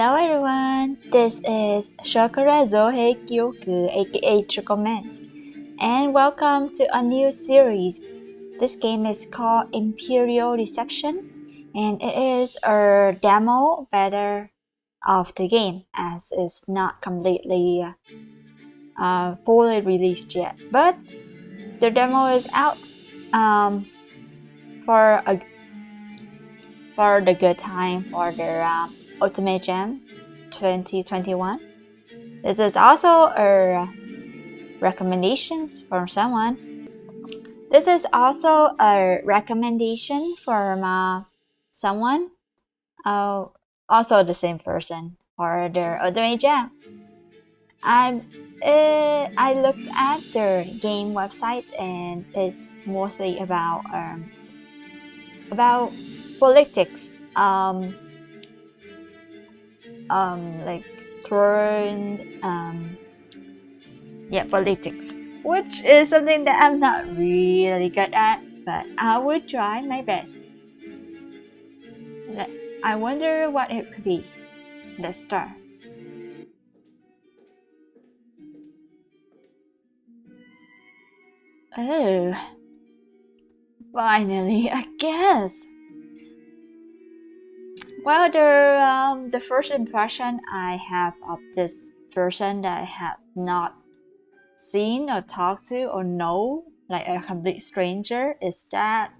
Hello everyone, this is Shokora Zouheikyoku aka chocomint, and welcome to a new series. This game is called Imperial Deception, and it is a demo beta of the game as it's not completely fully released yet. But the demo is out for the good time for the Otome Jam 2021. This is also a recommendations from someone. This is also a recommendation from someone, also the same person for the Otome Jam. I looked at their game website and it's mostly about politics, like thrones, politics, which is something that I'm not really good at, but I would try my best. I wonder what it could be. Let's start. Oh, finally, I guess. Well, the first impression I have of this person that I have not seen or talked to or know, like a complete stranger, is that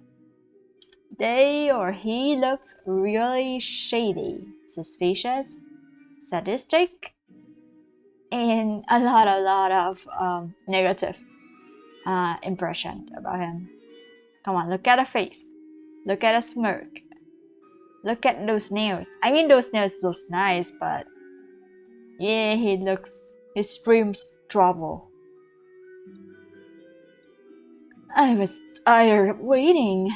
they or he looks really shady, suspicious, sadistic, and a lot of negative impression about him. Come on, look at a face, look at a smirk, look at those nails. I mean, those nails look nice, but yeah, he screams trouble. I was tired of waiting.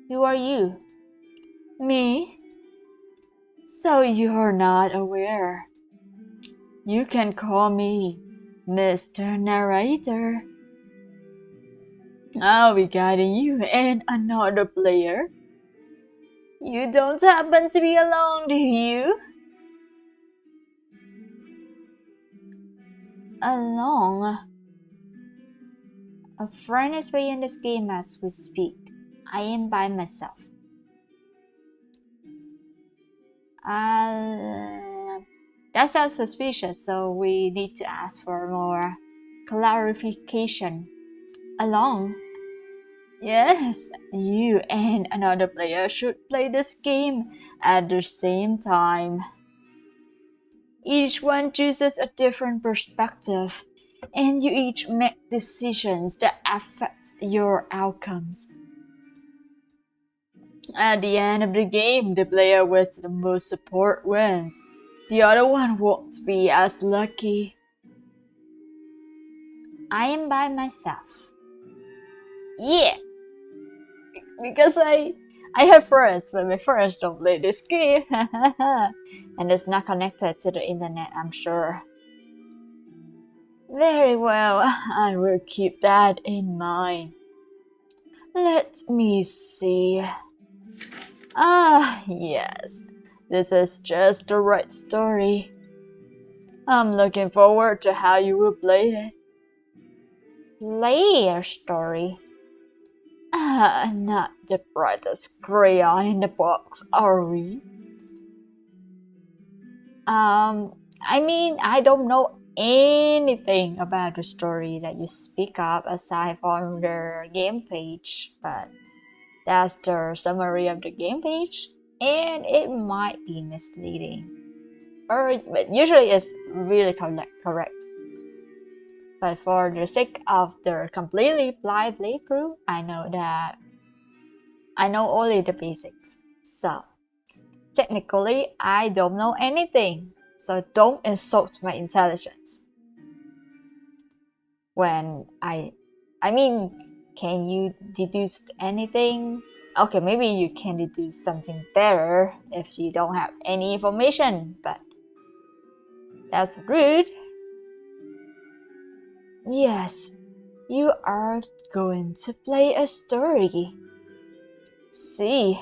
Who are you? Me? So you're not aware. You can call me Mr. Narrator. I'll be guiding you and another player. You don't happen to be alone, do you? Alone? A friend is playing this game as we speak. I am by myself. That sounds suspicious, so we need to ask for more clarification. Alone? Yes, you and another player should play this game at the same time. Each one chooses a different perspective, and you each make decisions that affect your outcomes. At the end of the game, the player with the most support wins. The other one won't be as lucky. I am by myself. Yeah! Because I have friends, but my friends don't play this game. And it's not connected to the internet, I'm sure. Very well, I will keep that in mind. Let me see. Ah, yes. This is just the right story. I'm looking forward to how you will play it. Play a story? Not the brightest crayon in the box, are we? I mean, I don't know anything about the story that you speak of aside from the game page, but that's the summary of the game page, and it might be misleading. But usually it's really correct. But for the sake of the completely blind playthrough, I know only the basics. So technically, I don't know anything. So don't insult my intelligence. Can you deduce anything? Okay, maybe you can deduce something better if you don't have any information, but that's rude. Yes, you are going to play a story. See,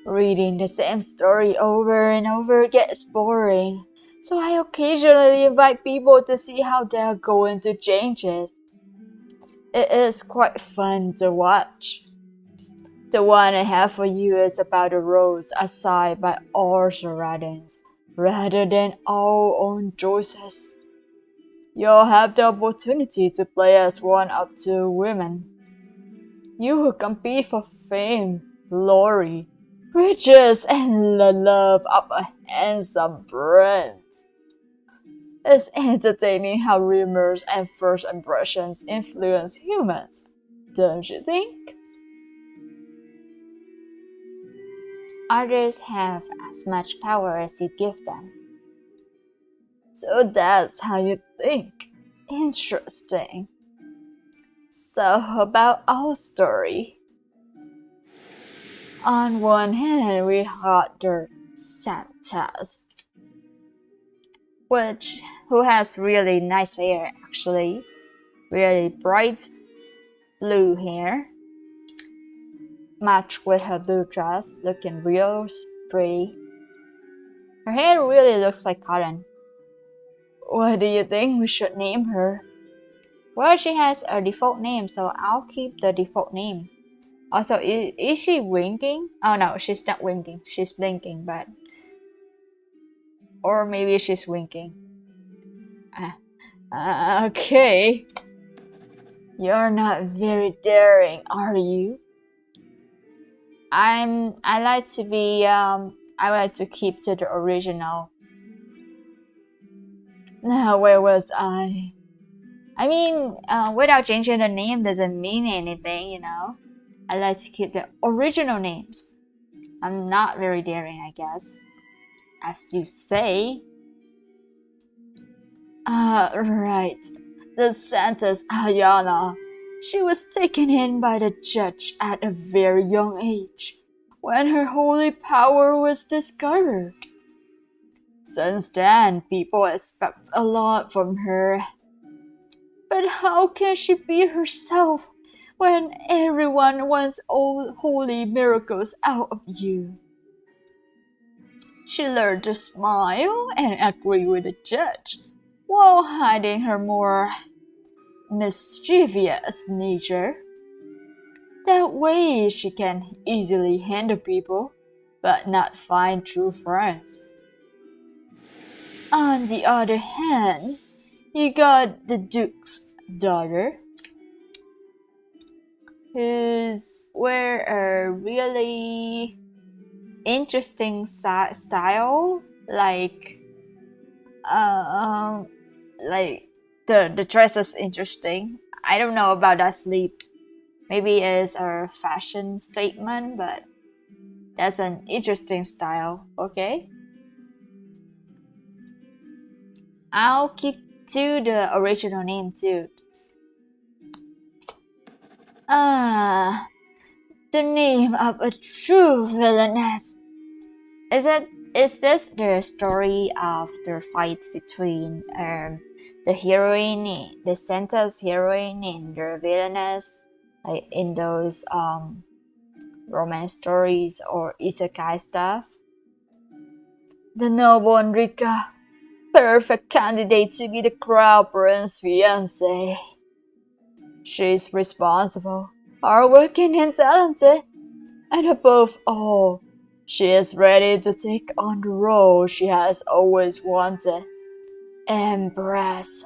Reading the same story over and over gets boring, so I occasionally invite people to see how they're going to change it. It is quite fun to watch. The one I have for you is about a rose assigned by our surroundings, rather than our own choices. You'll have the opportunity to play as one of two women. You will compete for fame, glory, riches, and the love of a handsome prince. It's entertaining how rumors and first impressions influence humans, don't you think? Others have as much power as you give them. So that's how you think. Interesting. So, about our story. On one hand, we got the Santas, who has really nice hair actually, really bright blue hair, matched with her blue dress, looking real pretty. Her hair really looks like cotton. What do you think we should name her? Well, she has a default name, so I'll keep the default name. Also, is she winking? Oh no, she's not winking. She's blinking, but... Or maybe she's winking. Okay. You're not very daring, are you? I like to be, I like to keep to the original. Now, where was I? I mean, without changing the name doesn't mean anything, you know? I like to keep the original names. I'm not very daring, I guess. As you say. Right. The Santa's Ayana. She was taken in by the judge at a very young age, when her holy power was discovered. Since then, people expect a lot from her. But how can she be herself when everyone wants all holy miracles out of you? She learned to smile and agree with the judge, while hiding her more mischievous nature. That way she can easily handle people, but not find true friends. On the other hand, you got the Duke's daughter, who's wear a really interesting style, like um like the dress is interesting. I don't know about that sleep. Maybe it's a fashion statement, but that's an interesting style. Okay, I'll keep to the original name too. Ah, the name of a true villainess. Is this the story of the fight between the heroine, the Santa's heroine, and the villainess, like in those romance stories or isekai stuff? The noble Enrica, perfect candidate to be the crown prince's fiancé. She's responsible, hardworking, and talented, and above all, she is ready to take on the role she has always wanted. Empress.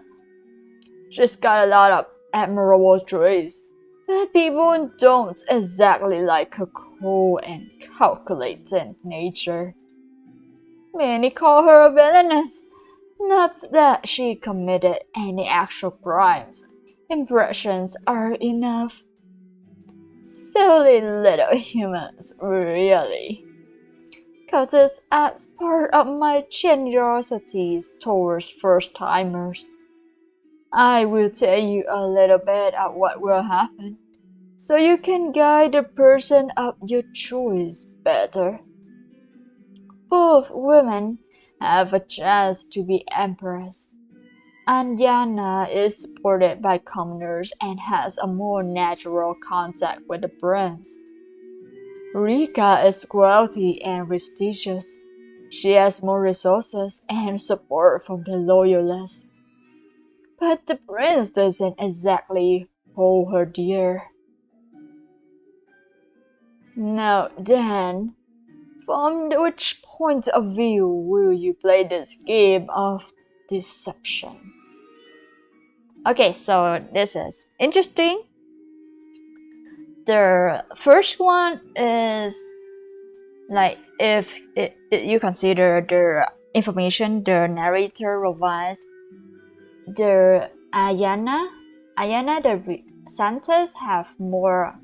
She's got a lot of admirable traits, but people don't exactly like her cold and calculating nature. Many call her a villainess. Not that she committed any actual crimes. Impressions are enough. Silly little humans, really. Cause it's as part of my generosities towards first-timers. I will tell you a little bit of what will happen, so you can guide the person of your choice better. Both women have a chance to be empress. Andiana is supported by commoners and has a more natural contact with the prince. Rika is wealthy and prestigious. She has more resources and support from the loyalists. But the prince doesn't exactly hold her dear. Now then, from which point of view will you play this game of deception? Okay, so this is interesting. The first one is like if you consider the information the narrator provides, the Ayana, the Santas have more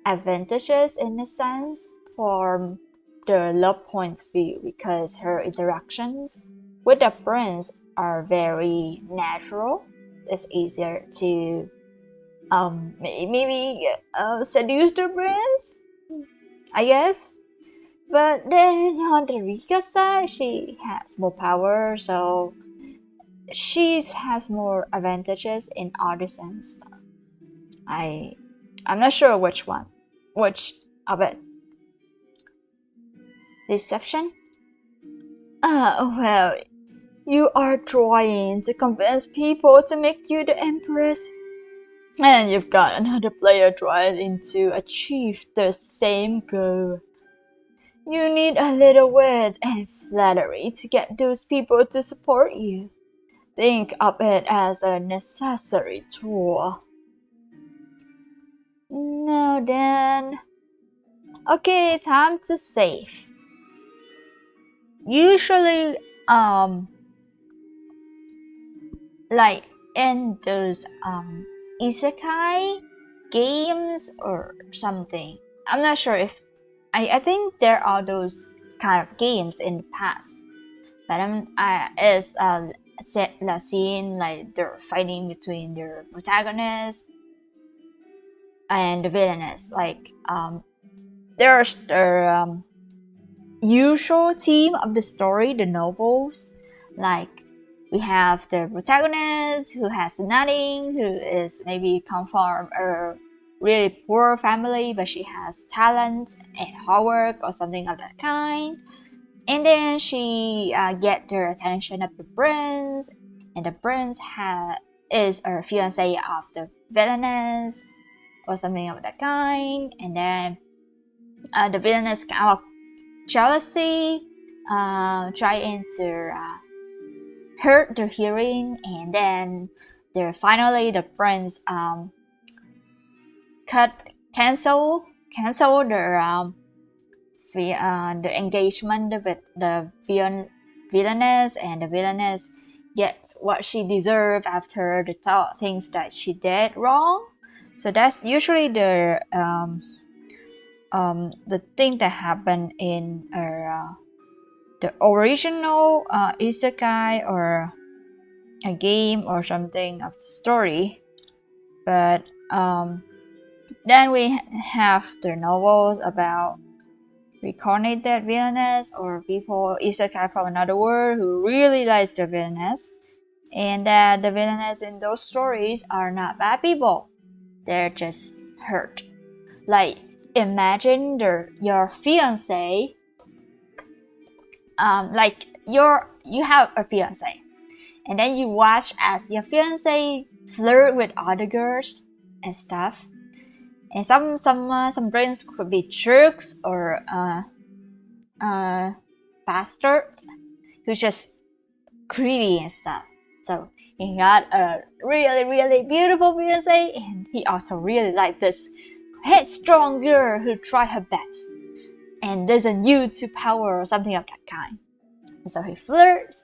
advantages in a sense from the love point's view because her interactions with the prince are very natural. It's easier to maybe seduce the prince, I guess. But then on the Rika side, she has more power, so she has more advantages in other sense. I'm not sure which one, which of it. Deception? Well, you are trying to convince people to make you the empress, and you've got another player trying to achieve the same goal. You need a little wit and flattery to get those people to support you. Think of it as a necessary tool. Now then. Okay, time to save. Usually, like in those isekai games or something. I'm not sure if I think there are those kind of games in the past, but it's set la scene like they're fighting between their protagonist and the villainess. Like there's the usual theme of the story, the novels, like we have the protagonist who has nothing, who is maybe come from a really poor family, but she has talent and hard work or something of that kind. And then she get the attention of the prince, and the prince is a fiance of the villainess or something of that kind. And then the villainess kind of jealousy, trying to hurt the hearing, and then finally the prince cancel the engagement with the villainess, and the villainess gets what she deserved after the things that she did wrong. So that's usually the thing that happened in the original isekai or a game or something of the story. But then we have the novels about reincarnated villainess or people isekai from another world who really likes the villainess, and that the villainess in those stories are not bad people. They're just hurt. Like imagine your fiance, like you have a fiance, and then you watch as your fiance flirt with other girls and stuff. And some brains could be jerks or bastard who's just greedy and stuff. So he got a really really beautiful fiance, and he also really liked this headstrong girl who tried her best and doesn't use to power or something of that kind. And so he flirts,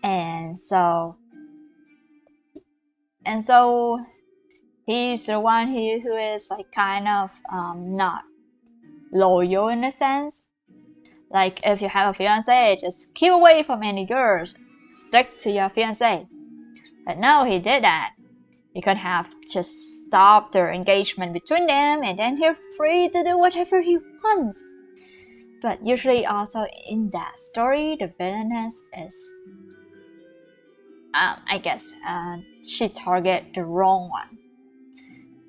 and so he's the one who is like kind of not loyal in a sense. Like if you have a fiance, just keep away from any girls, stick to your fiance. But no, he did that. He could have just stopped their engagement between them, and then he's free to do whatever he wants. But usually also in that story, the villainess is I guess she target the wrong one.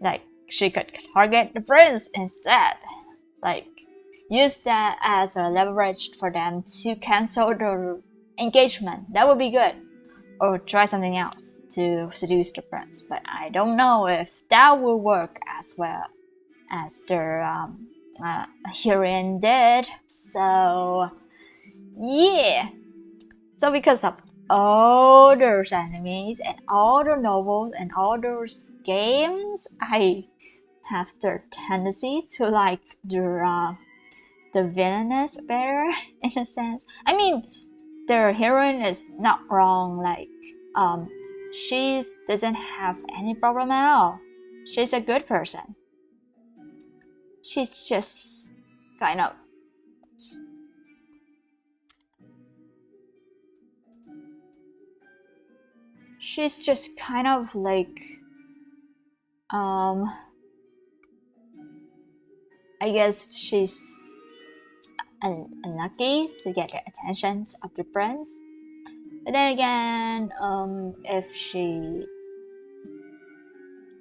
Like she could target the prince instead. Like, use that as a leverage for them to cancel the engagement. That would be good. Or try something else to seduce the prince. But I don't know if that will work as well as the heroine did. So, yeah. So because of all those animes and all the novels and all those games, I have the tendency to like the villainess better in a sense. I mean, the heroine is not wrong. Like, she doesn't have any problem at all. She's a good person. She's just kind of like I guess she's unlucky to get the attention of the prince. But then again, if she,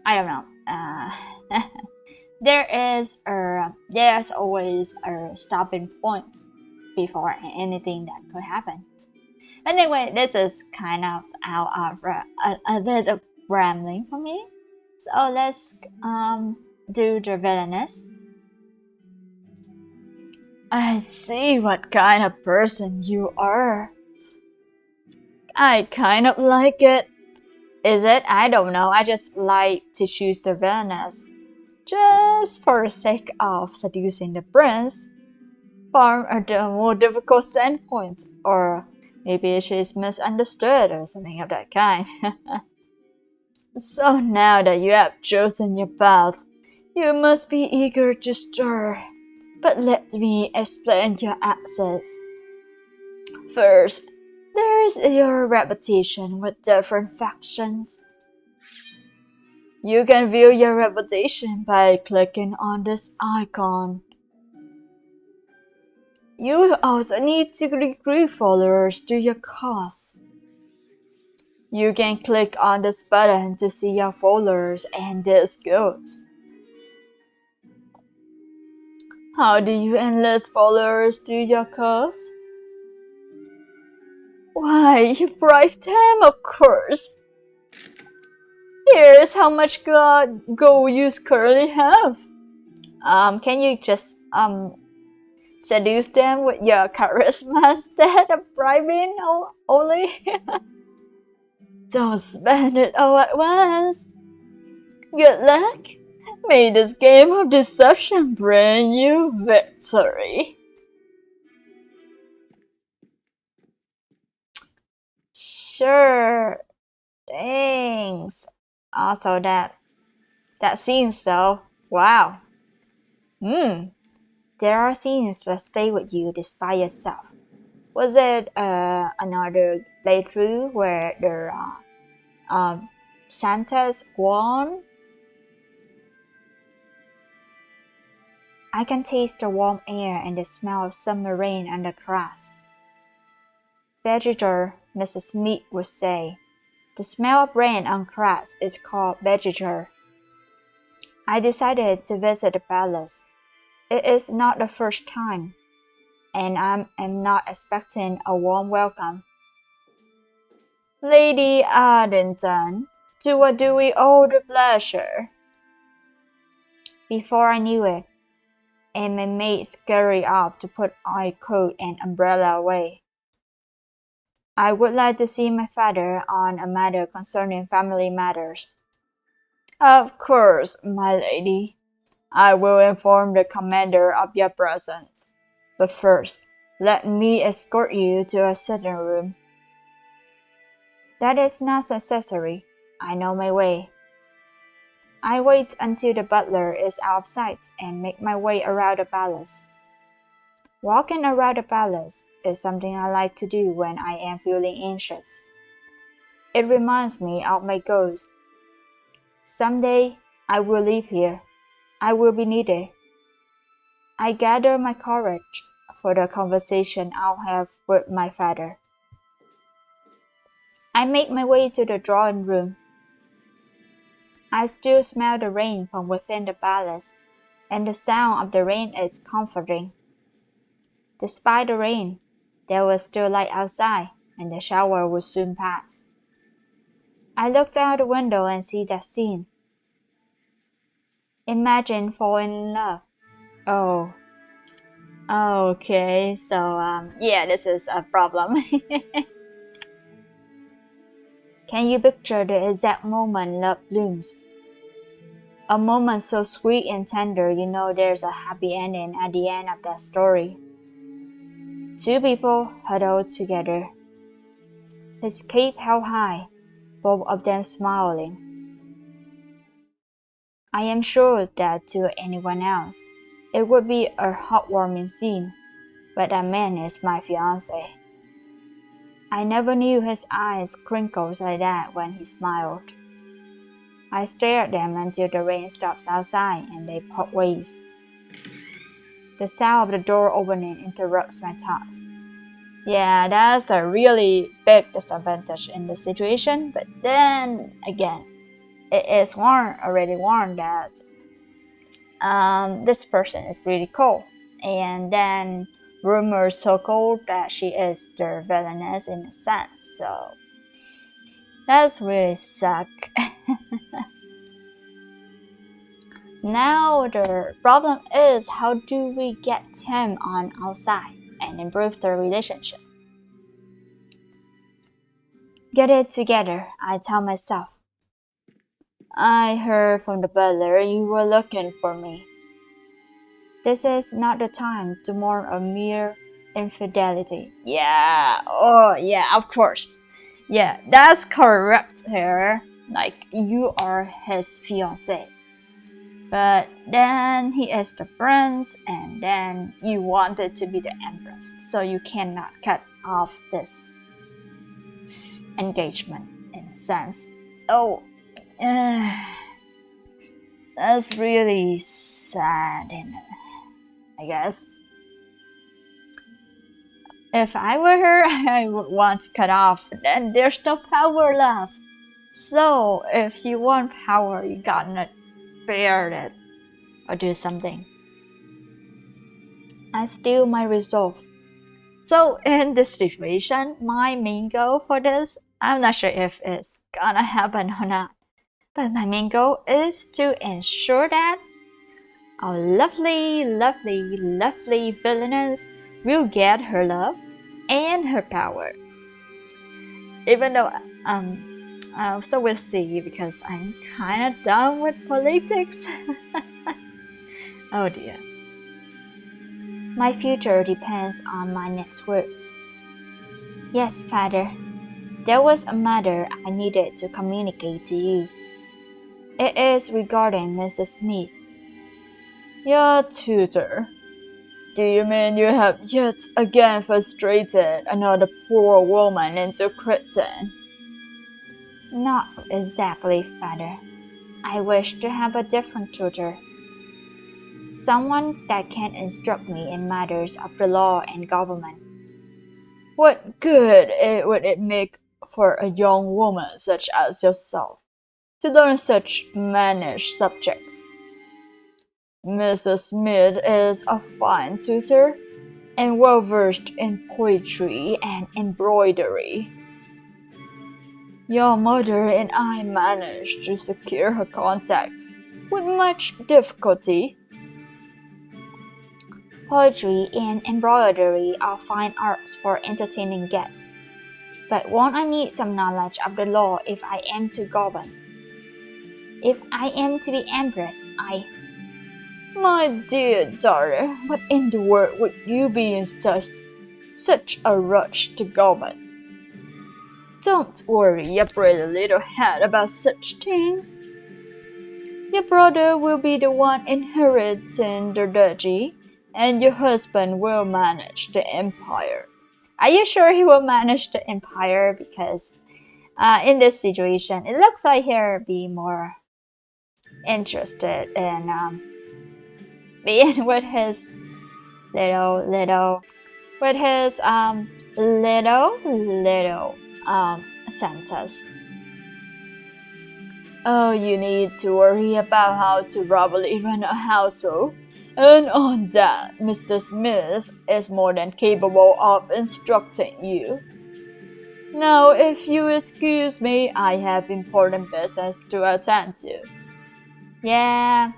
I don't know. There's always a stopping point before anything that could happen. But anyway, this is kind of out of a bit of rambling for me. So let's do the villainess. I see what kind of person you are. I kind of like it. Is it? I don't know. I just like to choose the villainess. Just for the sake of seducing the prince. From a more difficult standpoint. Or maybe she's misunderstood or something of that kind. So now that you have chosen your path, you must be eager to stir. But let me explain your assets. First, there's your reputation with different factions. You can view your reputation by clicking on this icon. You also need to recruit followers to your cause. You can click on this button to see your followers and their skills. How do you enlist followers to your cause? Why, you bribe them, of course. Here's how much gold you currently have. Can you just seduce them with your charisma instead of bribing only? Don't spend it all at once. Good luck. May this game of deception bring you victory. Sure. Thanks. Also that scenes though. Wow. There are scenes that stay with you despite yourself. Was it another playthrough where the Santas won? I can taste the warm air and the smell of summer rain on the grass. Vegetar, Mrs. Smith would say. The smell of rain on grass is called vegetar. I decided to visit the palace. It is not the first time, and I am not expecting a warm welcome. Lady Addington, to what do we owe the pleasure? Before I knew it, and my maid scurried off to put my coat and umbrella away. I would like to see my father on a matter concerning family matters. Of course, my lady. I will inform the commander of your presence. But first, let me escort you to a sitting room. That is not necessary. I know my way. I wait until the butler is out of sight and make my way around the palace. Walking around the palace is something I like to do when I am feeling anxious. It reminds me of my goals. Someday, I will leave here. I will be needed. I gather my courage for the conversation I'll have with my father. I make my way to the drawing room. I still smell the rain from within the palace. and the sound of the rain is comforting. Despite the rain, there was still light outside, and the shower would soon pass. I looked out the window and see that scene. Imagine falling in love. Oh, okay, so yeah, this is a problem. Can you picture the exact moment love blooms? A moment so sweet and tender, you know there's a happy ending at the end of that story. Two people huddled together, his cape held high, both of them smiling. I am sure that to anyone else, it would be a heartwarming scene, but that man is my fiancé. I never knew his eyes crinkled like that when he smiled. I stare at them until the rain stops outside and they part ways. The sound of the door opening interrupts my thoughts. Yeah, that's a really big disadvantage in the situation, but then again, it is already warned that this person is really cool. And then rumors circle that she is the villainess in a sense, so that's really suck. Now the problem is, how do we get him on our side and improve the relationship? Get it together, I tell myself. I heard from the butler you were looking for me. This is not the time to mourn a mere infidelity. Yeah, oh yeah, of course. Yeah, that's correct here. Like, you are his fiancé. But then he is the prince, and then you wanted to be the empress, so you cannot cut off this engagement in a sense. So, that's really sad, I guess. If I were her, I would want to cut off, but then there's no power left. So, if you want power, you gotta bear it or do something. I still my resolve. So in this situation, my main goal for this, I'm not sure if it's gonna happen or not, but my main goal is to ensure that our lovely, lovely, lovely villainess will get her love and her power. Even though, so we'll see, because I'm kinda done with politics. Oh dear. My future depends on my next words. Yes, Father. There was a matter I needed to communicate to you. It is regarding Mrs. Smith. Your tutor. Do you mean you have yet again frustrated another poor woman into quitting? Not exactly, Father. I wish to have a different tutor. Someone that can instruct me in matters of the law and government. What good would it make for a young woman such as yourself to learn such mannish subjects? Mrs. Smith is a fine tutor and well versed in poetry and embroidery. Your mother and I managed to secure her contact with much difficulty. Poetry and embroidery are fine arts for entertaining guests, but won't I need some knowledge of the law if I am to govern? If I am to be empress, My dear daughter, what in the world would you be in such a rush to govern? Don't worry your pretty little head about such things. Your brother will be the one inheriting the duchy, and your husband will manage the empire. Are you sure he will manage the empire? Because in this situation, it looks like he'll be more interested in being with his little Santas. Oh, you need to worry about how to properly run a household. And on that, Mr. Smith is more than capable of instructing you. Now, if you excuse me, I have important business to attend to. Yeah,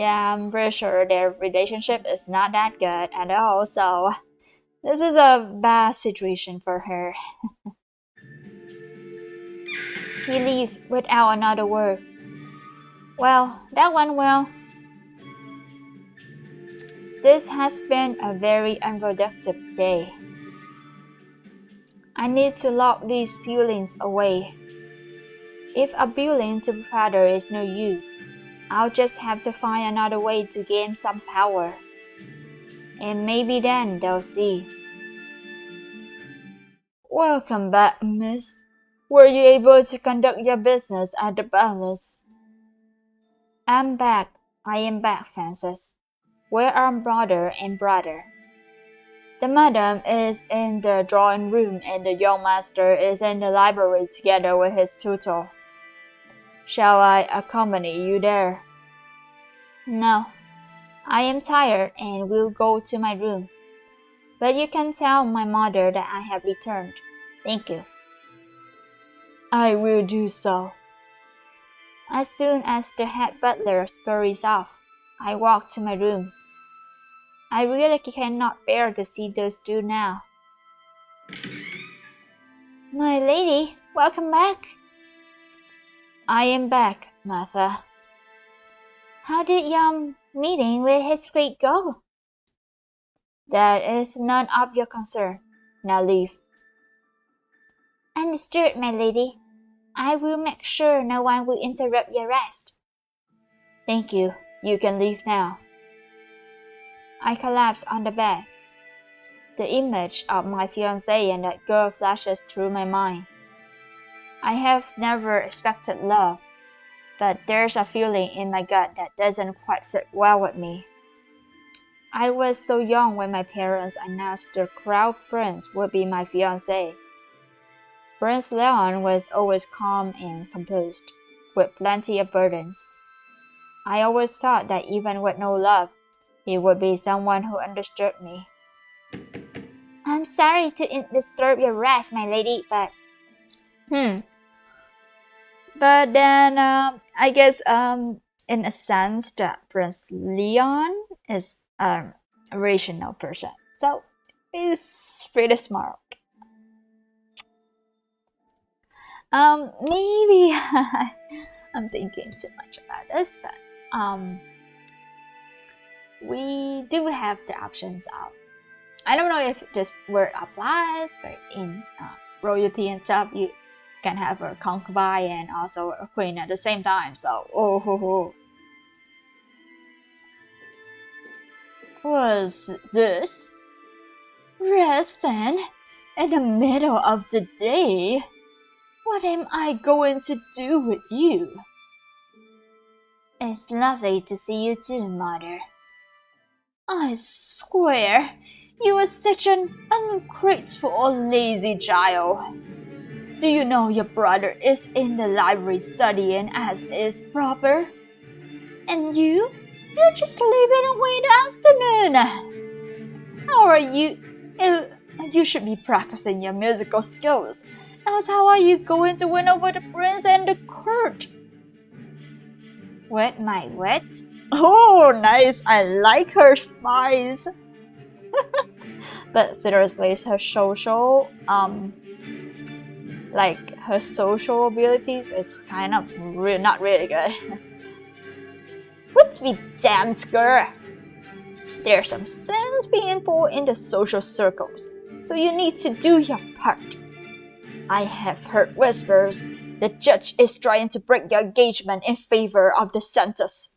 I'm pretty sure their relationship is not that good at all, so this is a bad situation for her. He leaves without another word. Well, that went well. This has been a very unproductive day. I need to lock these feelings away. If appealing to father is no use, I'll just have to find another way to gain some power. And maybe then they'll see. Welcome back, miss. Were you able to conduct your business at the palace? I'm back. I am back, Francis. Where are brother and brother? The madam is in the drawing room and the young master is in the library together with his tutor. Shall I accompany you there? No. I am tired and will go to my room. But you can tell my mother that I have returned. Thank you. I will do so. As soon as the head butler scurries off, I walk to my room. I really cannot bear to see those two now. My lady, welcome back. I am back, Martha. How did your meeting with his great go? That is none of your concern. Now leave. Understood, my lady. I will make sure no one will interrupt your rest. Thank you. You can leave now. I collapse on the bed. The image of my fiancé and that girl flashes through my mind. I have never expected love, but there's a feeling in my gut that doesn't quite sit well with me. I was so young when my parents announced the Crown Prince would be my fiancé. Prince Leon was always calm and composed, with plenty of burdens. I always thought that even with no love, he would be someone who understood me. I'm sorry to disturb your rest, my lady, but... But then, I guess, in a sense, that Prince Leon is a rational person. So, he's pretty smart. Maybe I'm thinking too much about this, but we do have the options of, I don't know if this word applies, but in royalty and stuff, you can have a concubine and also a queen at the same time. So, was this rest then in the middle of the day? What am I going to do with you? It's lovely to see you too, Mother. I swear, you are such an ungrateful or lazy child. Do you know your brother is in the library studying as is proper? And you're just leaving away the afternoon. How are you? You should be practicing your musical skills. Else how are you going to win over the prince and the court? With my wit? Oh, nice. I like her spice. But seriously, her social, her social abilities is kind of not really good. Let's be damned, girl. There's some strings being pulled in the social circles, so you need to do your part. I have heard whispers. The judge is trying to break your engagement in favor of the Santas.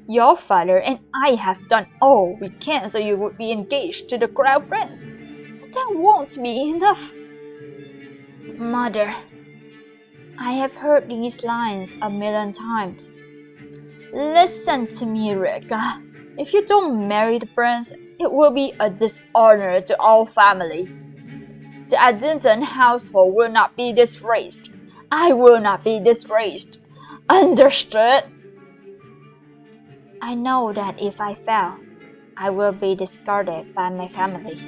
Your father and I have done all we can so you would be engaged to the Crown Prince. But that won't be enough. Mother, I have heard these lines a million times. Listen to me, Rika. If you don't marry the prince, it will be a dishonor to our family. The Addington household will not be disgraced. I will not be disgraced. Understood? I know that if I fail, I will be discarded by my family.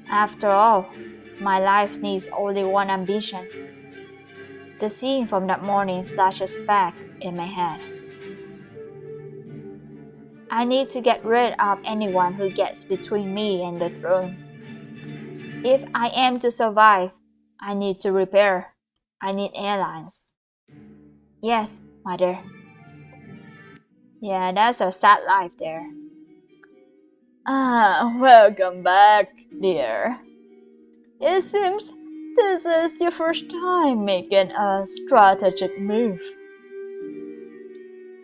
After all, my life needs only one ambition. The scene from that morning flashes back in my head. I need to get rid of anyone who gets between me and the throne. If I am to survive, I need to repair. I need airlines. Yes, mother. Yeah, that's a sad life there. Welcome back, dear. It seems this is your first time making a strategic move.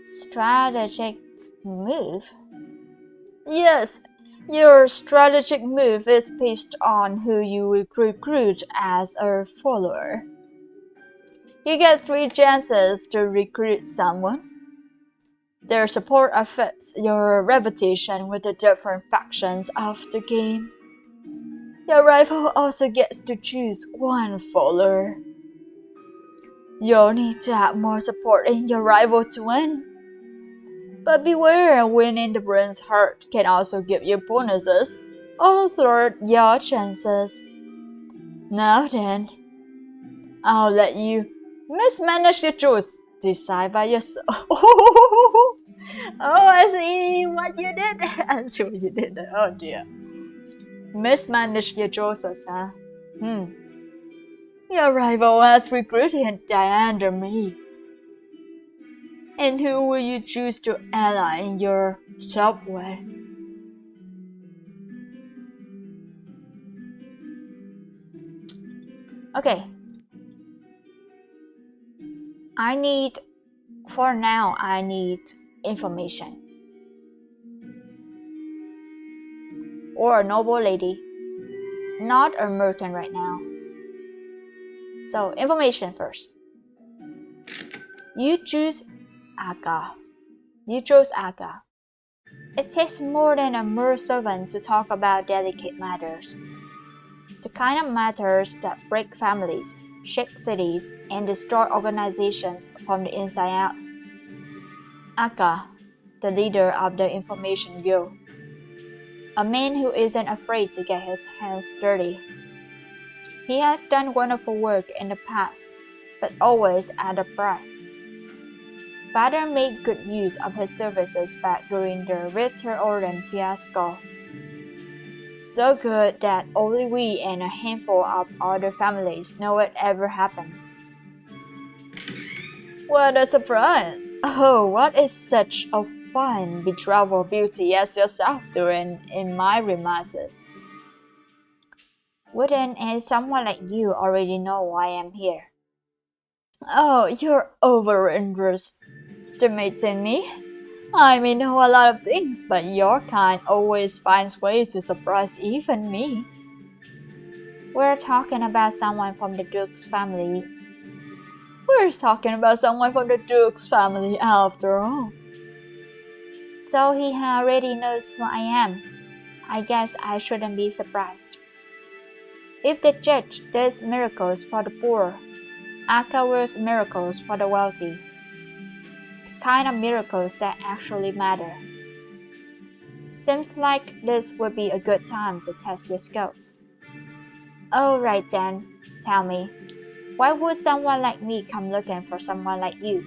Strategic move? Yes, your strategic move is based on who you will recruit as a follower. You get 3 chances to recruit someone. Their support affects your reputation with the different factions of the game. Your rival also gets to choose 1 follower. You'll need to have more support in your rival to win. But beware, winning the prince's heart can also give you bonuses or thwart your chances. Now then, I'll let you mismanage your choice. Decide by yourself. Oh, I see what you did. I see what you did. Oh dear. Mismanage your choices, huh? Your rival has recruited Diana me. And who will you choose to ally in your software? Okay. For now, I need information. Or a noble lady. Not a merchant right now. So, information first. You choose Aga. You chose Aga. It takes more than a mere servant to talk about delicate matters. The kind of matters that break families, shake cities, and destroy organizations from the inside out. Aga, the leader of the Information Guild. A man who isn't afraid to get his hands dirty. He has done wonderful work in the past, but always at a price. Father made good use of his services back during the Ritter Orden fiasco. So good that only we and a handful of other families know it ever happened. What a surprise! Oh, what is such a fine, bedraggled beauty as yourself doing in my premises? Wouldn't someone like you already know why I'm here? Oh, you're overestimating me. I may know a lot of things, but your kind always finds ways to surprise even me. We're talking about someone from the Duke's family. We're talking about someone from the Duke's family after all. So he already knows who I am. I guess I shouldn't be surprised. If the judge does miracles for the poor, Akka wills miracles for the wealthy. The kind of miracles that actually matter. Seems like this would be a good time to test your skills. Alright then, tell me, why would someone like me come looking for someone like you?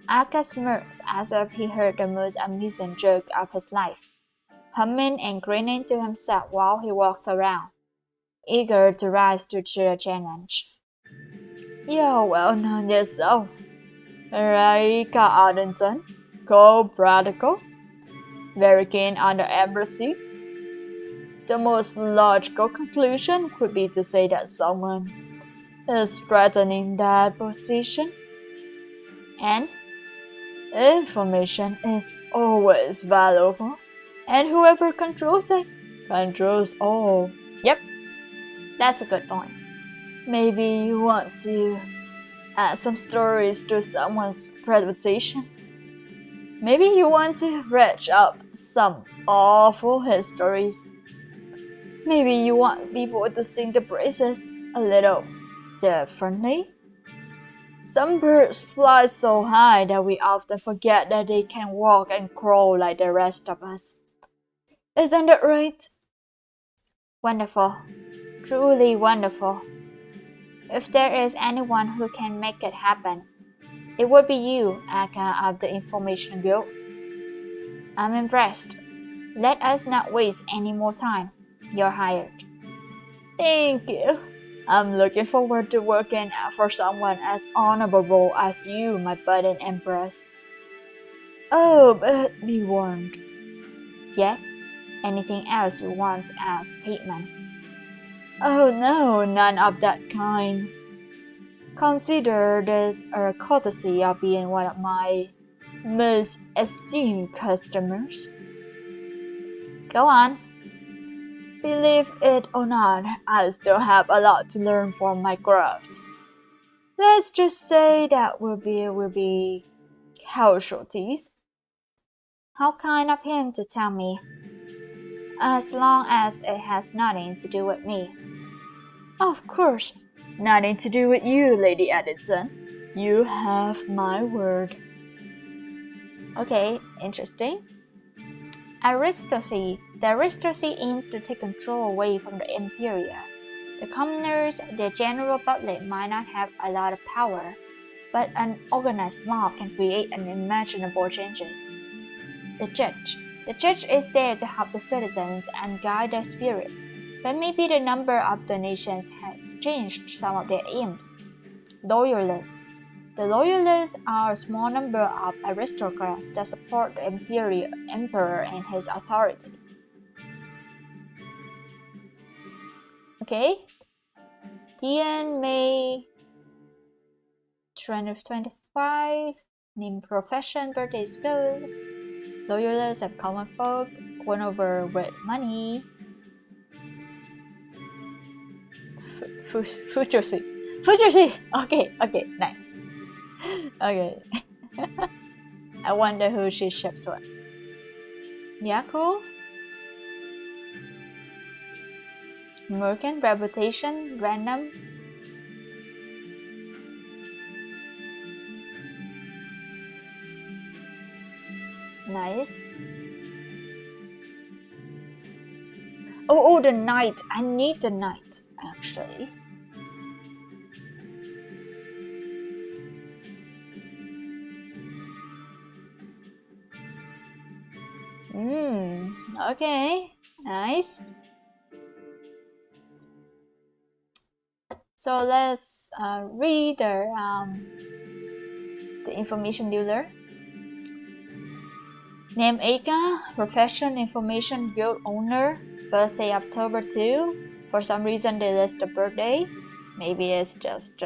Akka smirks as if he heard the most amusing joke of his life, humming and grinning to himself while he walks around, eager to rise to the challenge. You're well known yourself, Raika Ardenton, cold practical, very keen on the emperor seat. The most logical conclusion would be to say that someone is threatening that position. And information is always valuable, and whoever controls it controls all. Yep, that's a good point. Maybe you want to add some stories to someone's reputation. Maybe you want to dredge up some awful histories. Maybe you want people to sing the praises a little differently. Some birds fly so high that we often forget that they can walk and crawl like the rest of us. Isn't that right? Wonderful. Truly wonderful. If there is anyone who can make it happen, it would be you, Aka of the Information Guild. I'm impressed. Let us not waste any more time. You're hired. Thank you. I'm looking forward to working for someone as honorable as you, my budding empress. Oh, but be warned. Yes? Anything else you want as payment? Oh no, none of that kind. Consider this a courtesy of being one of my most esteemed customers. Go on. Believe it or not, I still have a lot to learn from my craft. Let's just say that will be casualties. How kind of him to tell me. As long as it has nothing to do with me. Of course, nothing to do with you, Lady Addington. You have my word. Okay, interesting. Aristocracy. The aristocracy aims to take control away from the Imperial. The commoners, the general public might not have a lot of power, but an organized mob can create unimaginable changes. The Church. The Church is there to help the citizens and guide their spirits, but maybe the number of donations has changed some of their aims. Loyalists. The Loyalists are a small number of aristocrats that support the Emperor and his authority. Okay? Tian May 2025. Name, profession, birthday, skills. Loyalists have common folk, won over with money. Futurity. Futurity! Okay, nice. Okay. I wonder who she ships with. Yeah, cool. American reputation, random. Nice. Oh, the knight. I need the knight, actually. Okay. Nice. So let's read the information dealer. Name Aka, profession information guild owner, birthday October 2. For some reason they list the birthday. Maybe it's just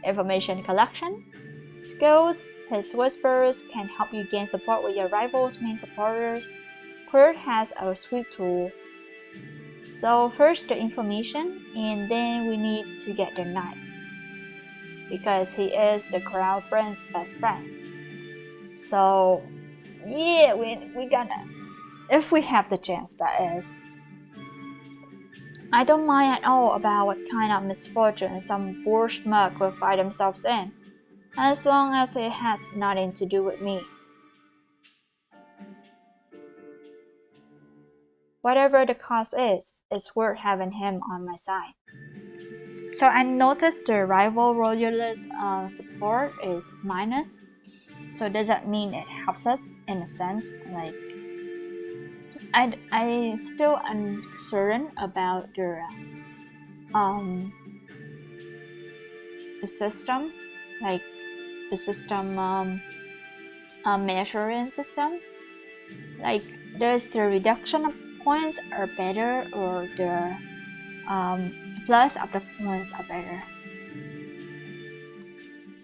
information collection. Skills, his whispers can help you gain support with your rivals' main supporters. Kurt has a sweep tool. So first the information, and then we need to get the knights, because he is the crown prince's best friend. So yeah, we gonna, if we have the chance, that is. I don't mind at all about what kind of misfortune some poor schmuck will find themselves in, as long as it has nothing to do with me. Whatever the cost is, it's worth having him on my side. So I noticed the rival royalist support is minus. So does that mean it helps us in a sense? Like, I still uncertain about the system, like the system measuring system. Like, there's the reduction of points are better, or the plus of the points are better.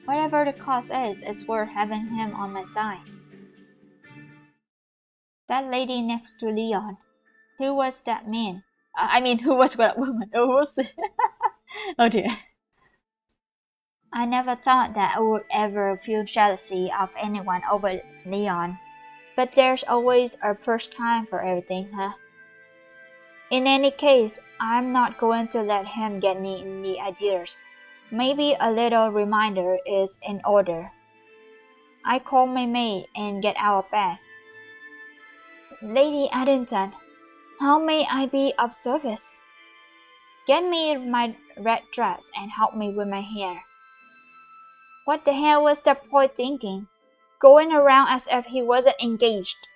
Whatever the cost is, it's worth having him on my side. That lady next to Leon. Who was that man? Who was that woman? Who was it? Oh dear. I never thought that I would ever feel jealousy of anyone over Leon. But there's always a first time for everything, huh? In any case, I'm not going to let him get me any ideas. Maybe a little reminder is in order. I call my maid and get out of bed. Lady Addington, how may I be of service? Get me my red dress and help me with my hair. What the hell was that boy thinking? Going around as if he wasn't engaged.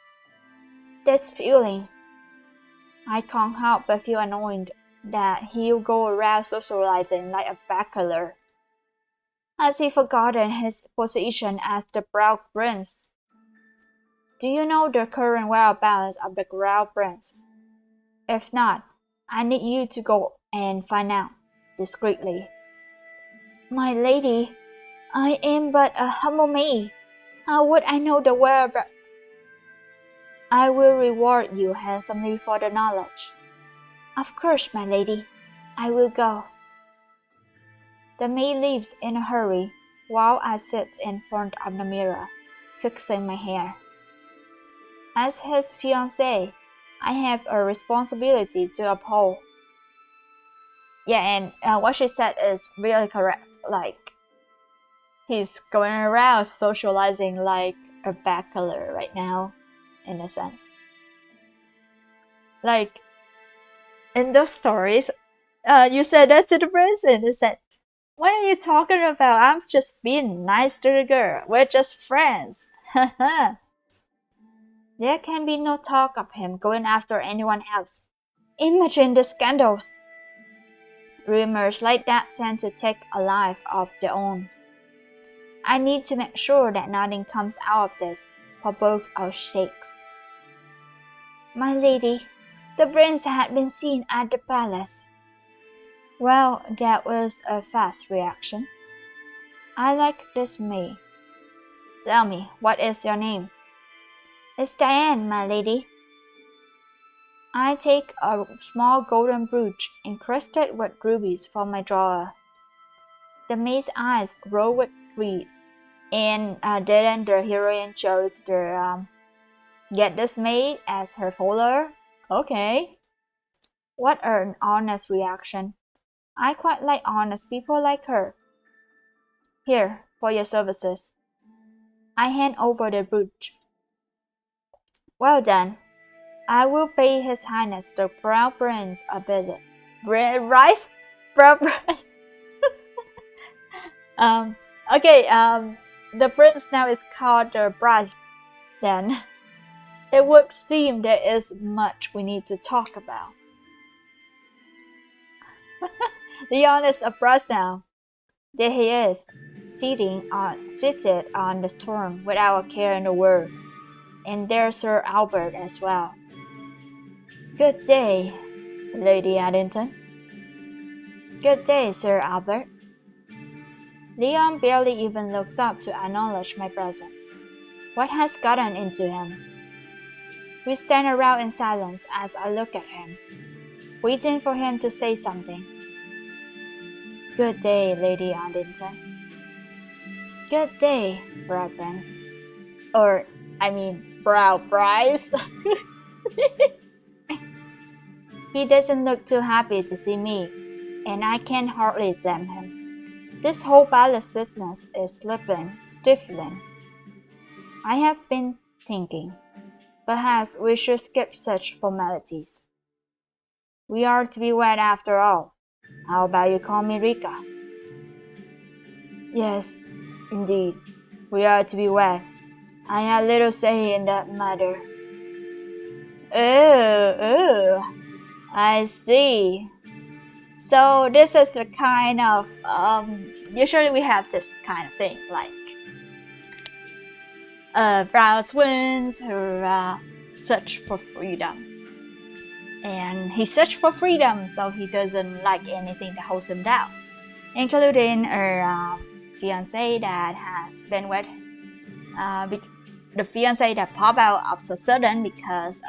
This feeling. I can't help but feel annoyed that he'll go around socializing like a bachelor. Has he forgotten his position as the Brown Prince? Do you know the current whereabouts of the Brown Prince? If not, I need you to go and find out, discreetly. My lady, I am but a humble maid. How would I know the whereabouts? I will reward you handsomely for the knowledge. Of course, my lady, I will go. The maid leaves in a hurry, while I sit in front of the mirror, fixing my hair. As his fiancée, I have a responsibility to uphold. Yeah, and what she said is really correct. Like, he's going around socializing like a bachelor right now, in a sense. Like, in those stories, you said that to the prince, and he said, "What are you talking about? I'm just being nice to the girl. We're just friends." There can be no talk of him going after anyone else. Imagine the scandals. Rumors like that tend to take a life of their own. I need to make sure that nothing comes out of this for both our sakes. My lady, the prince had been seen at the palace. Well, that was a fast reaction. I like this maid. Tell me, what is your name? It's Diane, my lady. I take a small golden brooch encrusted with rubies from my drawer. The maid's eyes roll with greed, and then the heroine chose to get this maid as her follower. Okay. What an honest reaction. I quite like honest people like her. Here, for your services. I hand over the brooch. Well done. I will pay His Highness the Brown Prince a visit. Rice? Brown Prince? Okay, the prince now is called the Bryce. Then, it would seem there is much we need to talk about. Leon is abreast now. There he is, seated on the throne without a care in the world. And there's Sir Albert as well. Good day, Lady Addington. Good day, Sir Albert. Leon barely even looks up to acknowledge my presence. What has gotten into him? We stand around in silence as I look at him, waiting for him to say something. Good day, Lady Addington. Good day, Brow Prince. Brow Bryce. He doesn't look too happy to see me, and I can hardly blame him. This whole palace business is stifling. I have been thinking, perhaps we should skip such formalities. We are to be wed after all. How about you call me Rika? Yes, indeed, we are to be wed. I had little say in that matter. Oh, I see. So this is the kind of, usually we have this kind of thing, like, Browse wins her search for freedom. And he searched for freedom, so he doesn't like anything that holds him down, including her fiancé that has been with, the fiancé that pop out of a sudden because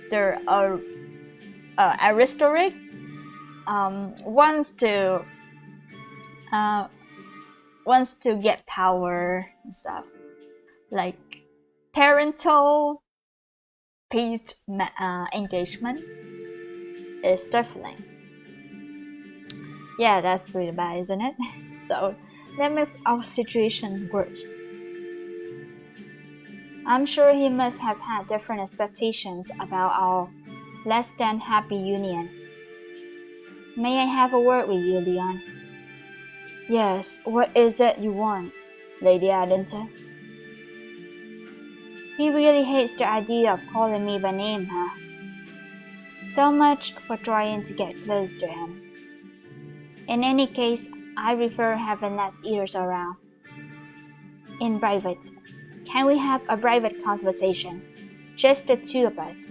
the aristocrat wants to get power and stuff, like parental peace engagement is stifling. Yeah, that's pretty bad, isn't it? So that makes our situation worse. I'm sure he must have had different expectations about our less than happy union. May I have a word with you, Leon? Yes, what is it you want, Lady Addington? He really hates the idea of calling me by name, huh? So much for trying to get close to him. In any case, I prefer having less ears around. In private, can we have a private conversation? Just the two of us.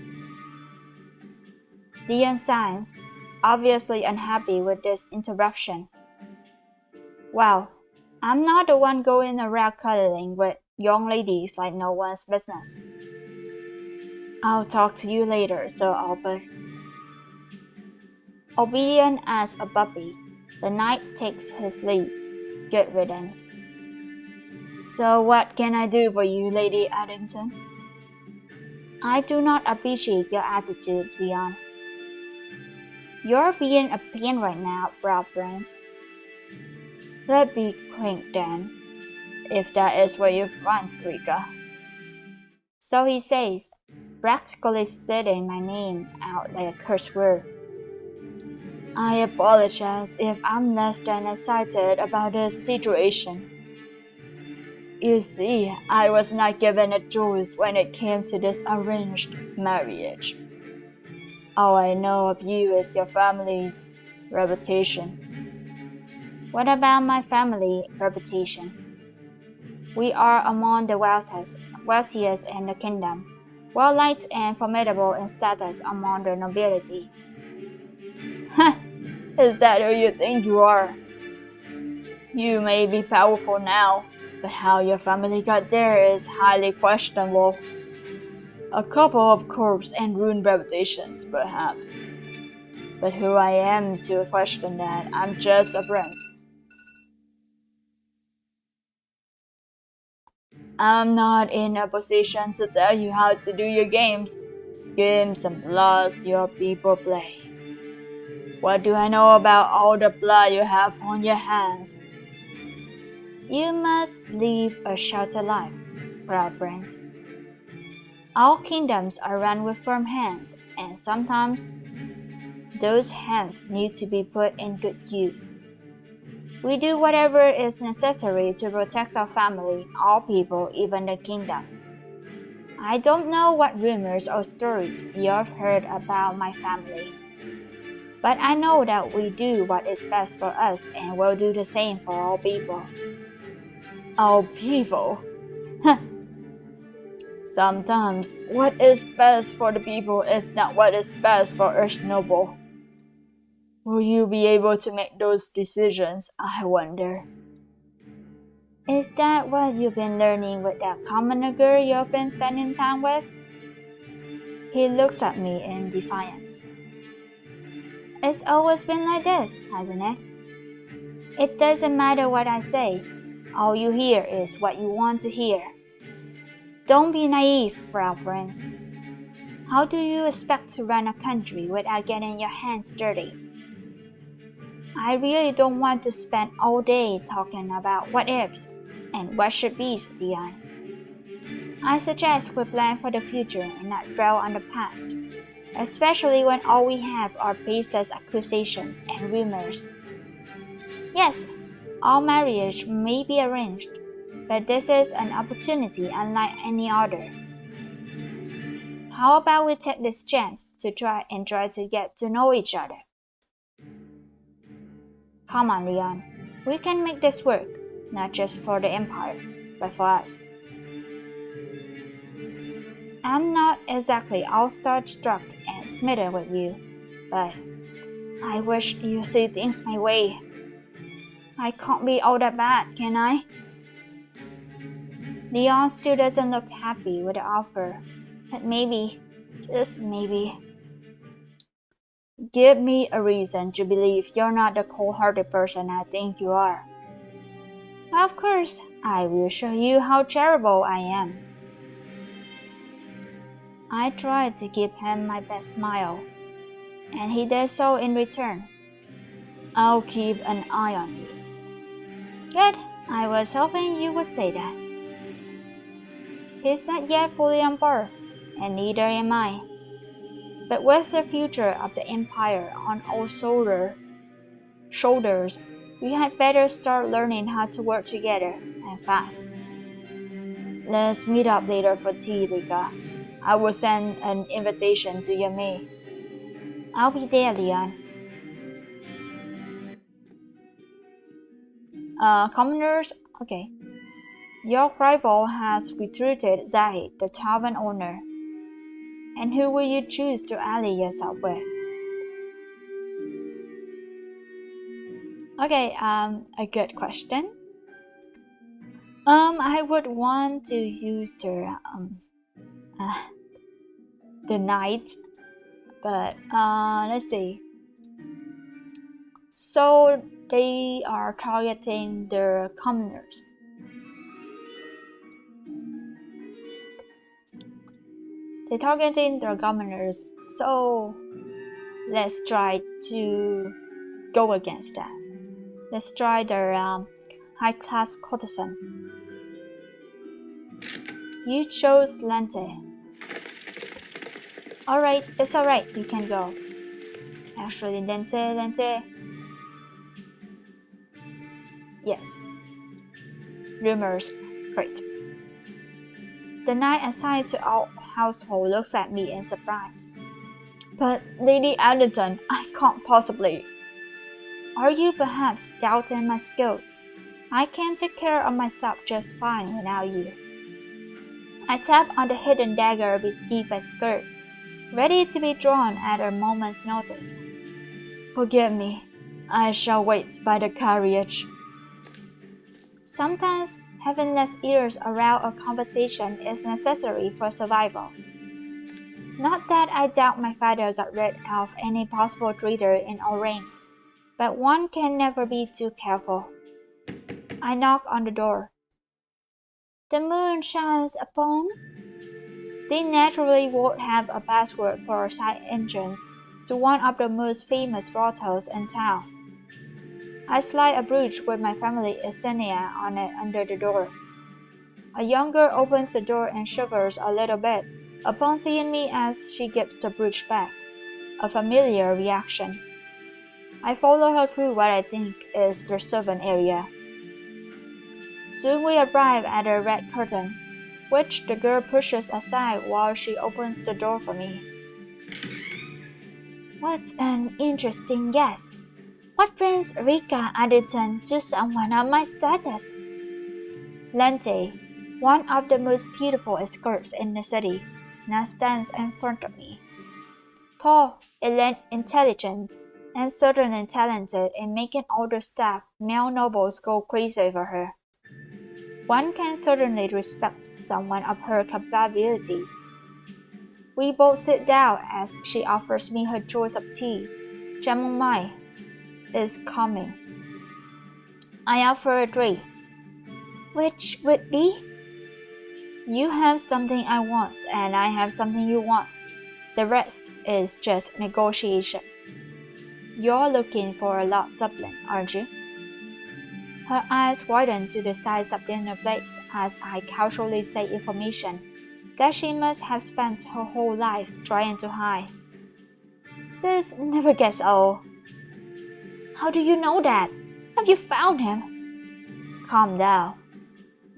Leon signs, obviously unhappy with this interruption. Well, I'm not the one going around cuddling with young ladies like no one's business. I'll talk to you later, Sir Albert. Obedient as a puppy, the knight takes his leave. Good riddance. So what can I do for you, Lady Addington? I do not appreciate your attitude, Leon. You're being a pain right now, Brow Prince. Let me crank then, if that is what you want, Rika. So he says, practically splitting my name out like a curse word. I apologize if I'm less than excited about this situation. You see, I was not given a choice when it came to this arranged marriage. All I know of you is your family's reputation. What about my family reputation? We are among the wealthiest in the kingdom, well liked and formidable in status among the nobility. Huh, is that who you think you are? You may be powerful now, but how your family got there is highly questionable. A couple of corpses and ruined reputations, perhaps. But who I am to question that? I'm just a prince. I'm not in a position to tell you how to do your games, schemes, and plots your people play. What do I know about all the blood you have on your hands? You must live a sheltered life, proud prince. All kingdoms are run with firm hands, and sometimes those hands need to be put in good use. We do whatever is necessary to protect our family, our people, even the kingdom. I don't know what rumors or stories you've heard about my family, but I know that we do what is best for us and will do the same for our people. Our people? Sometimes what is best for the people is not what is best for us noble. Will you be able to make those decisions, I wonder? Is that what you've been learning with that commoner girl you've been spending time with? He looks at me in defiance. It's always been like this, hasn't it? It doesn't matter what I say. All you hear is what you want to hear. Don't be naive, Brow Prince. How do you expect to run a country without getting your hands dirty? I really don't want to spend all day talking about what ifs and what should be's, Leon. I suggest we plan for the future and not dwell on the past, especially when all we have are baseless accusations and rumors. Yes, all marriage may be arranged, but this is an opportunity unlike any other. How about we take this chance to try to get to know each other? Come on, Leon. We can make this work, not just for the Empire, but for us. I'm not exactly all starstruck and smitten with you, but I wish you see things my way. I can't be all that bad, can I? Leon still doesn't look happy with the offer, but maybe, just maybe, give me a reason to believe you're not the cold-hearted person I think you are. Of course, I will show you how terrible I am. I tried to give him my best smile, and he did so in return. I'll keep an eye on you. Good. I was hoping you would say that. He's not yet fully on board, and neither am I. But with the future of the Empire on our shoulders, we had better start learning how to work together, and fast. Let's meet up later for tea, Rika. I will send an invitation to your maid. I'll be there, Leon. Commoners, okay. Your rival has recruited Zahid, the tavern owner. And who will you choose to ally yourself with? Okay, a good question. I would want to use uh, the knight, but let's see. So they are targeting the commoners. They're targeting the governors, so let's try to go against that. Let's try the high-class courtesan. You chose Lente. Alright, it's alright, you can go. Actually, Lente. Yes. Rumors, great. The knight assigned to our household looks at me in surprise. But Lady Addington, I can't possibly. Are you perhaps doubting my skills? I can take care of myself just fine without you. I tap on the hidden dagger beneath my skirt, ready to be drawn at a moment's notice. Forgive me. I shall wait by the carriage. Sometimes having less ears around a conversation is necessary for survival. Not that I doubt my father got rid of any possible traitor in our ranks, but one can never be too careful. I knock on the door. The moon shines upon. They naturally won't have a password for a side entrance to one of the most famous brothels in town. I slide a brooch with my family insignia on it under the door. A young girl opens the door and shivers a little bit upon seeing me as she gives the brooch back. A familiar reaction. I follow her through what I think is the servant area. Soon we arrive at a red curtain, which the girl pushes aside while she opens the door for me. What an interesting guess. What brings Rika Addington to someone of my status? Lente, one of the most beautiful escorts in the city, now stands in front of me. Tall, intelligent, and certainly talented in making older staff male nobles go crazy over her. One can certainly respect someone of her capabilities. We both sit down as she offers me her choice of tea. Chamomile is coming. I offer a drink. Which would be? You have something I want, and I have something you want. The rest is just negotiation. You're looking for a lot supplement, aren't you? Her eyes widen to the size of dinner plates as I casually say information that she must have spent her whole life trying to hide. This never gets old. How do you know that? Have you found him? Calm down.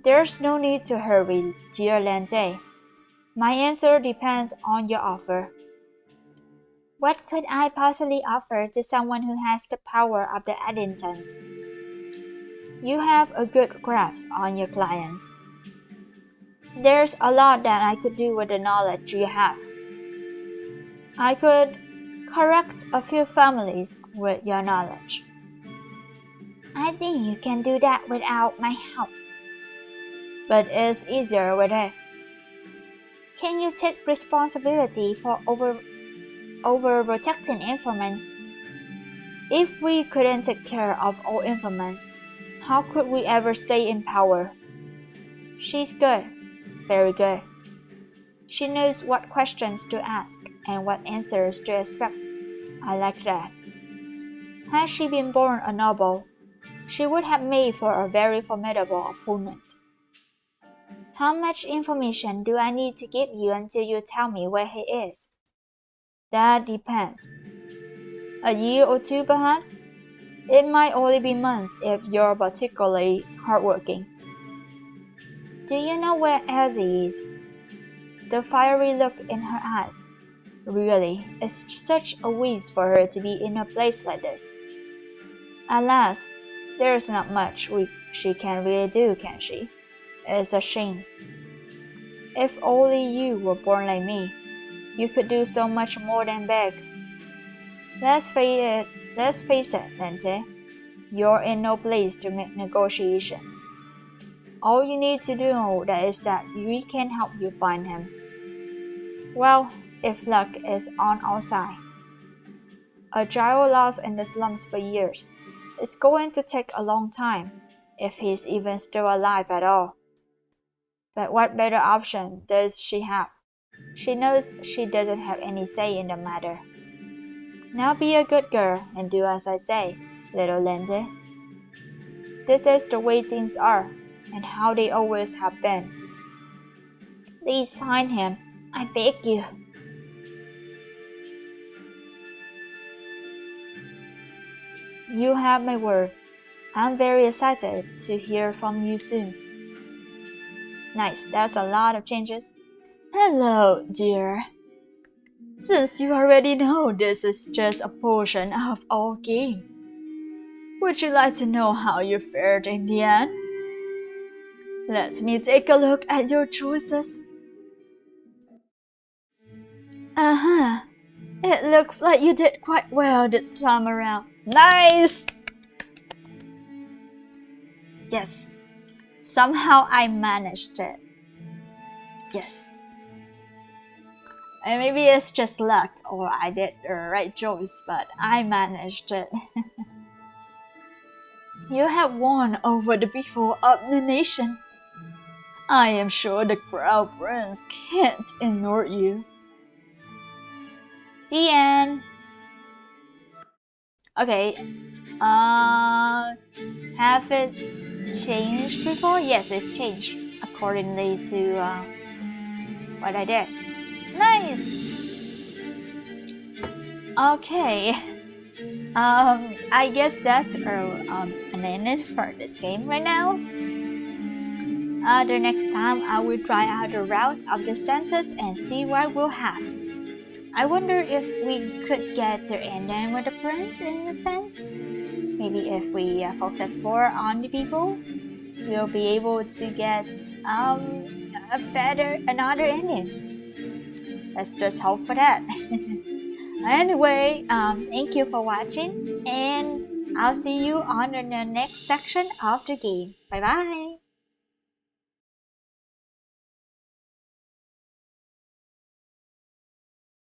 There's no need to hurry, dear Lente. My answer depends on your offer. What could I possibly offer to someone who has the power of the Addingtons? You have a good grasp on your clients. There's a lot that I could do with the knowledge you have. I could correct a few families with your knowledge. I think you can do that without my help. But it's easier with it. Can you take responsibility for overprotecting informants? If we couldn't take care of all informants, how could we ever stay in power? She's good, very good. She knows what questions to ask and what answers to expect. I like that. Had she been born a noble, she would have made for a very formidable opponent. How much information do I need to give you until you tell me where he is? That depends. A year or two, perhaps? It might only be months if you're particularly hardworking. Do you know where Elsie is? The fiery look in her eyes. Really, it's such a waste for her to be in a place like this. Alas, there's not much she can really do, can she? It's a shame. If only you were born like me, you could do so much more than beg. Let's face it, Lente. You're in no place to make negotiations. All you need to know is that we can help you find him. Well, if luck is on our side. A gyro lost in the slums for years. It's going to take a long time, if he's even still alive at all. But what better option does she have? She knows she doesn't have any say in the matter. Now be a good girl and do as I say, little Lindsay. This is the way things are, and how they always have been. Please find him, I beg you. You have my word. I'm very excited to hear from you soon. Nice, that's a lot of changes. Hello, dear. Since you already know this is just a portion of our game, would you like to know how you fared in the end? Let me take a look at your choices. Uh-huh. It looks like you did quite well this time around. Nice! Yes. Somehow I managed it. Yes. And maybe it's just luck or I did the right choice, but I managed it. You have won over the people of the nation. I am sure the Crown Prince can't ignore you. The end. Okay. Have it changed before? Yes, it changed accordingly to what I did. Nice. Okay. I guess that's an ending for this game right now. The next time I will try out the route of the sentence and see what we'll have. I wonder if we could get the ending with the prince in a sense. Maybe if we focus more on the people, we'll be able to get another ending. Let's just hope for that. Anyway, thank you for watching, and I'll see you on the next section of the game. Bye bye.